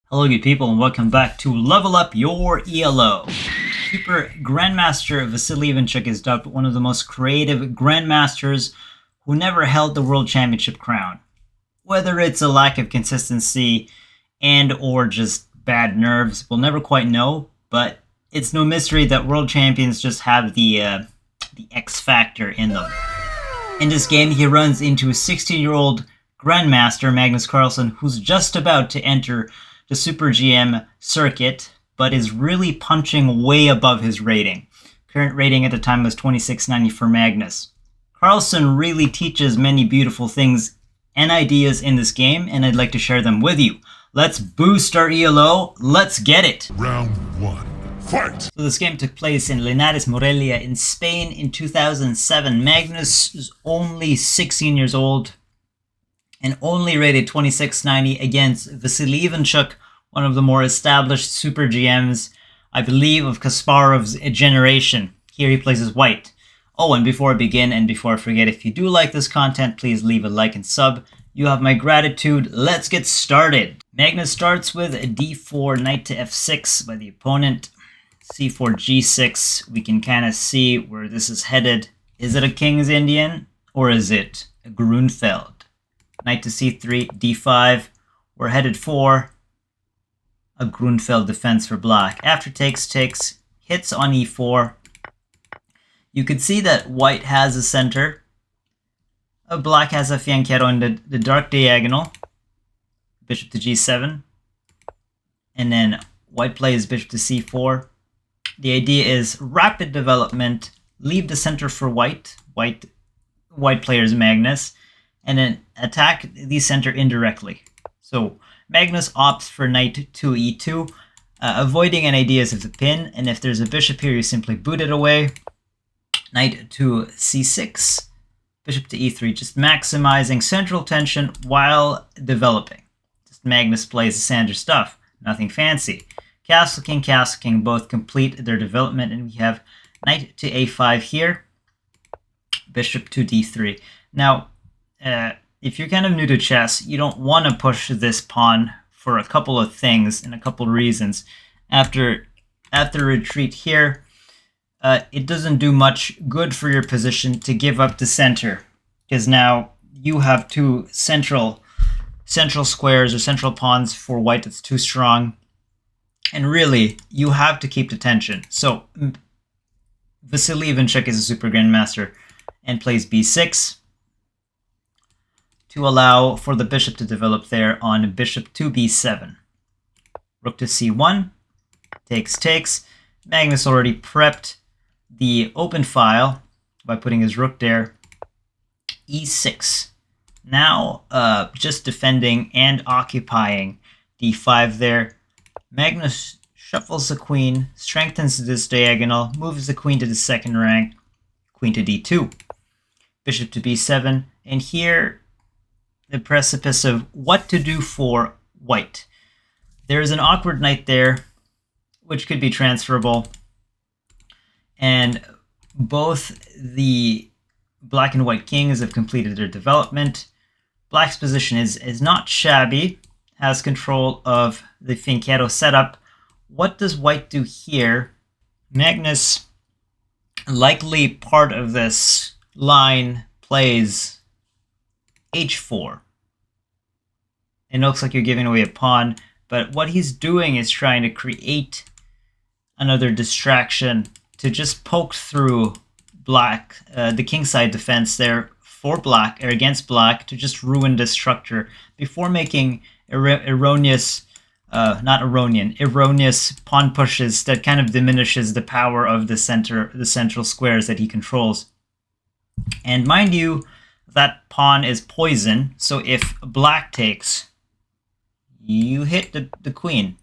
Hello good people and welcome back to Level Up Your ELO. Super Grandmaster Vasily Ivanchuk is dubbed one of the most creative grandmasters who never held the World Championship crown. Whether it's a lack of consistency and or just bad nerves, we'll never quite know, but it's no mystery that world champions just have the X factor in them. In this game, he runs into a 16-year-old grandmaster, Magnus Carlsen, who's just about to enter the SuperGM circuit, but is really punching way above his rating. Current rating at the time was 2690 for Magnus. Carlsen really teaches many beautiful things and ideas in this game, and I'd like to share them with you. Let's boost our ELO. Let's get it. Round 1. Fight! So this game took place in Linares, Morelia in Spain in 2007. Magnus is only 16 years old and only rated 2690 against Vasily Ivanchuk, one of the more established Super GMs, I believe, of Kasparov's generation. Here he plays as white. Oh, and before I begin, and before I forget, if you do like this content, please leave a like and sub. You have my gratitude. Let's get started. Magnus starts with a d4, knight to f6 by the opponent. c4, g6. We can kind of see where this is headed. Is it a King's Indian, or is it a Grunfeld? Knight to c3, d5. We're headed for a Grunfeld defense for black. After takes, hits on e4. You could see that white has a center. Black has a fianchetto in the dark diagonal. Bishop to g7. And then white plays bishop to c4. The idea is rapid development. Leave the center for white. White player's Magnus. And then attack the center indirectly. So Magnus opts for knight to e2, avoiding any ideas of the pin, and if there's a bishop here, you simply boot it away. Knight to c6, bishop to e3, just maximizing central tension while developing. Just Magnus plays the standard stuff, nothing fancy. Castle king, both complete their development, and we have knight to a5 here, bishop to d3. Now, if you're kind of new to chess, you don't want to push this pawn for a couple of things and a couple of reasons. After retreat here, it doesn't do much good for your position to give up the center, because now you have two central squares or central pawns for white that's too strong, and really you have to keep the tension. So Vasily Ivanchuk is a super grandmaster and plays b6. To allow for the bishop to develop there on bishop to b7. Rook to c1, takes. Magnus already prepped the open file by putting his rook there. e6. Now just defending and occupying d5 there. Magnus shuffles the queen, strengthens this diagonal, moves the queen to the second rank, queen to d2. Bishop to b7, and here the precipice of what to do for white. There is an awkward knight there, which could be transferable. And both the black and white kings have completed their development. Black's position is not shabby, has control of the fianchetto setup. What does white do here? Magnus, likely part of this line, plays h4. It looks like you're giving away a pawn, but what he's doing is trying to create another distraction to just poke through black, the kingside defense there for black, or against black, to just ruin the structure before making erroneous pawn pushes that kind of diminishes the power of the central squares that he controls. And mind you, that pawn is poison, so if black takes, you hit the queen.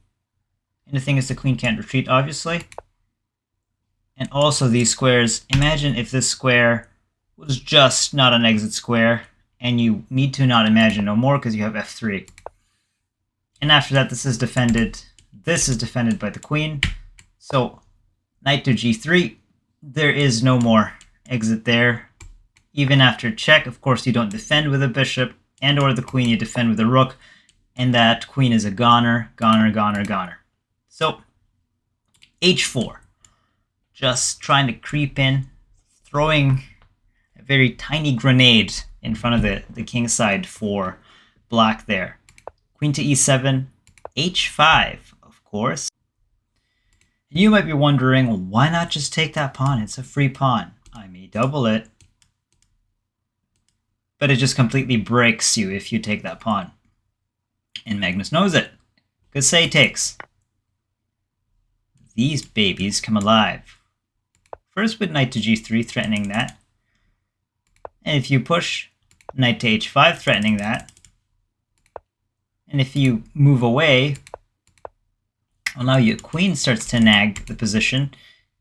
And the thing is, the queen can't retreat, obviously. And also these squares, imagine if this square was just not an exit square, and you need to not imagine no more because you have f3. And after that, this is defended by the queen. So knight to g3, there is no more exit there. Even after check, of course, you don't defend with a bishop and or the queen, you defend with a rook. and that queen is a goner, goner, goner, goner. So h4, just trying to creep in, throwing a very tiny grenade in front of the king side for black there. Queen to e7, h5, of course. And you might be wondering, why not just take that pawn? It's a free pawn. I may double it, but it just completely breaks you if you take that pawn. And Magnus knows it, because say takes. These babies come alive. First with knight to g3, threatening that. And if you push, knight to h5, threatening that. And if you move away, well, now your queen starts to nag the position.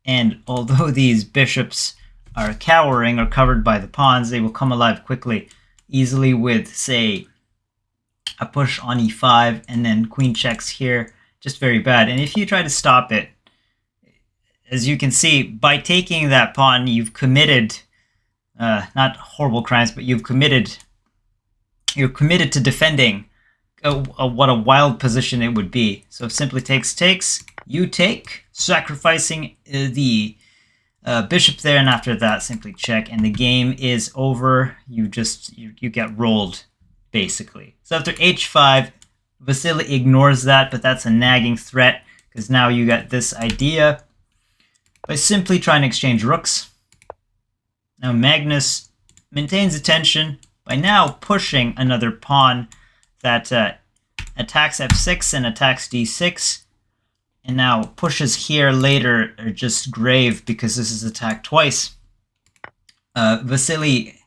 And although these bishops are cowering or covered by the pawns, they will come alive quickly, easily with, say, a push on e5, and then queen checks here. Just very bad. And if you try to stop it, as you can see, by taking that pawn, you've committed, not horrible crimes, but you're committed to defending what a wild position it would be. So simply takes, you take, sacrificing the bishop there, and after that, simply check, and the game is over. You get rolled, basically. So after h5, Vasily ignores that, but that's a nagging threat, because now you got this idea. By simply trying to exchange rooks, now Magnus maintains attention by now pushing another pawn that attacks f6 and attacks d6, and now pushes here later are just grave because this is attacked twice. Vasily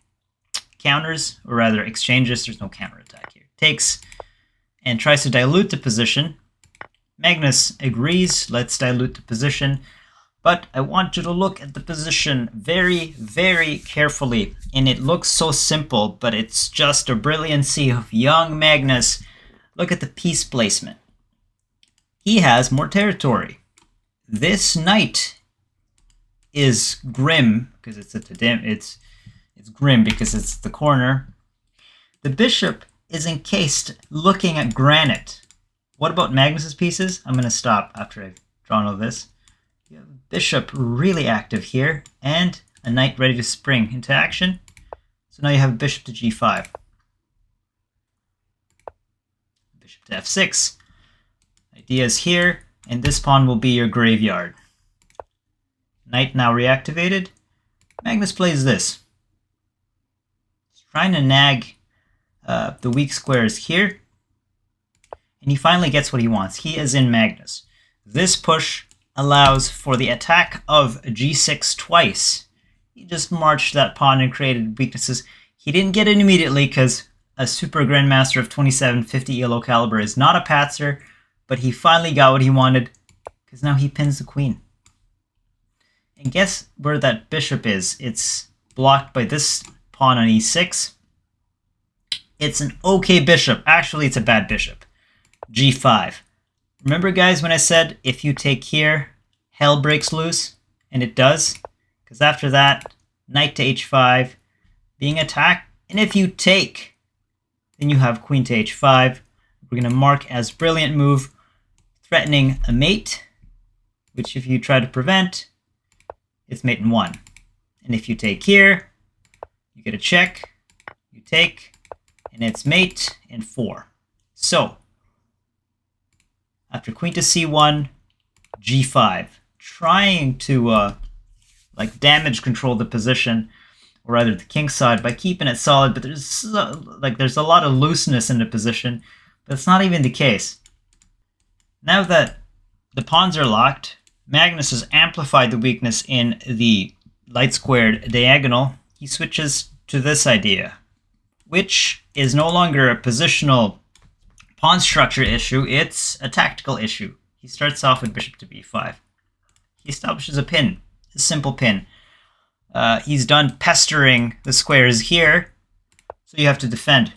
counters, or rather exchanges, there's no counterattack here, takes and tries to dilute the position. Magnus agrees, let's dilute the position. But I want you to look at the position very, very carefully. And it looks so simple, but it's just a brilliancy of young Magnus. Look at the piece placement. He has more territory. This knight is grim because it's at the it's grim because it's the corner. The bishop is encased looking at granite. What about Magnus's pieces? I'm going to stop after I've drawn all this. You have bishop really active here, and a knight ready to spring into action. So now you have bishop to g5. Bishop to f6. Ideas here, and this pawn will be your graveyard. Knight now reactivated. Magnus plays this. He's trying to nag the weak squares here, and he finally gets what he wants. He is in Magnus. This push allows for the attack of g6 twice. He just marched that pawn and created weaknesses. He didn't get it immediately because a super grandmaster of 2750 ELO caliber is not a patzer, but he finally got what he wanted because now he pins the queen. And guess where that bishop is? It's blocked by this pawn on e6. It's an okay bishop. Actually, it's a bad bishop. g5. Remember, guys, when I said if you take here, hell breaks loose? And it does. Because after that, knight to h5, being attacked. And if you take, then you have queen to h5. We're going to mark as brilliant move, threatening a mate, which if you try to prevent, it's mate in 1. And if you take here, you get a check, you take, and it's mate in 4. So, after queen to c1, g5, trying to like damage control the position, or rather the king side, by keeping it solid. But there's a lot of looseness in the position. But it's not even the case. Now that the pawns are locked, Magnus has amplified the weakness in the light squared diagonal. He switches to this idea, which is no longer a positional pawn structure issue, it's a tactical issue. He starts off with bishop to b5. He establishes a pin, a simple pin. He's done pestering the squares here, so you have to defend.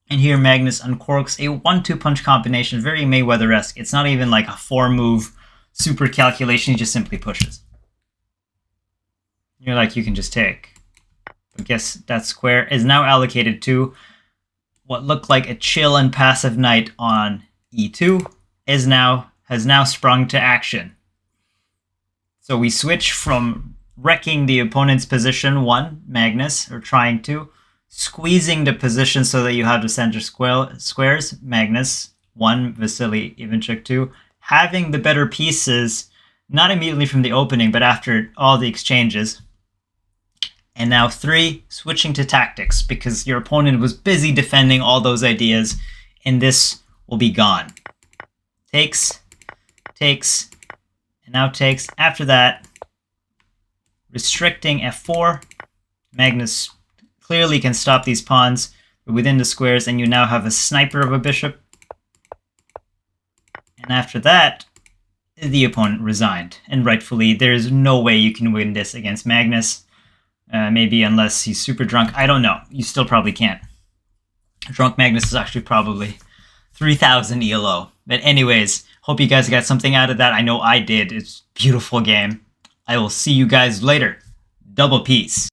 And here Magnus uncorks a 1-2 punch combination, very Mayweather-esque. It's not even like a 4-move super calculation, he just simply pushes. You're like, you can just take. But guess that square is now allocated to what looked like a chill and passive knight on e2 has now sprung to action. So we switch from wrecking the opponent's position, one, Magnus, or trying to, squeezing the position so that you have the center squares, Magnus, one, Vasily Ivanchuk, two, having the better pieces, not immediately from the opening, but after all the exchanges. And now three, switching to tactics, because your opponent was busy defending all those ideas, and this will be gone. Takes, and now takes. After that, restricting f4. Magnus clearly can stop these pawns within the squares, and you now have a sniper of a bishop. And after that, the opponent resigned, and rightfully. There is no way you can win this against Magnus. Maybe unless he's super drunk. I don't know. You still probably can't. Drunk Magnus is actually probably 3,000 ELO. But anyways, hope you guys got something out of that. I know I did. It's a beautiful game. I will see you guys later. Double peace.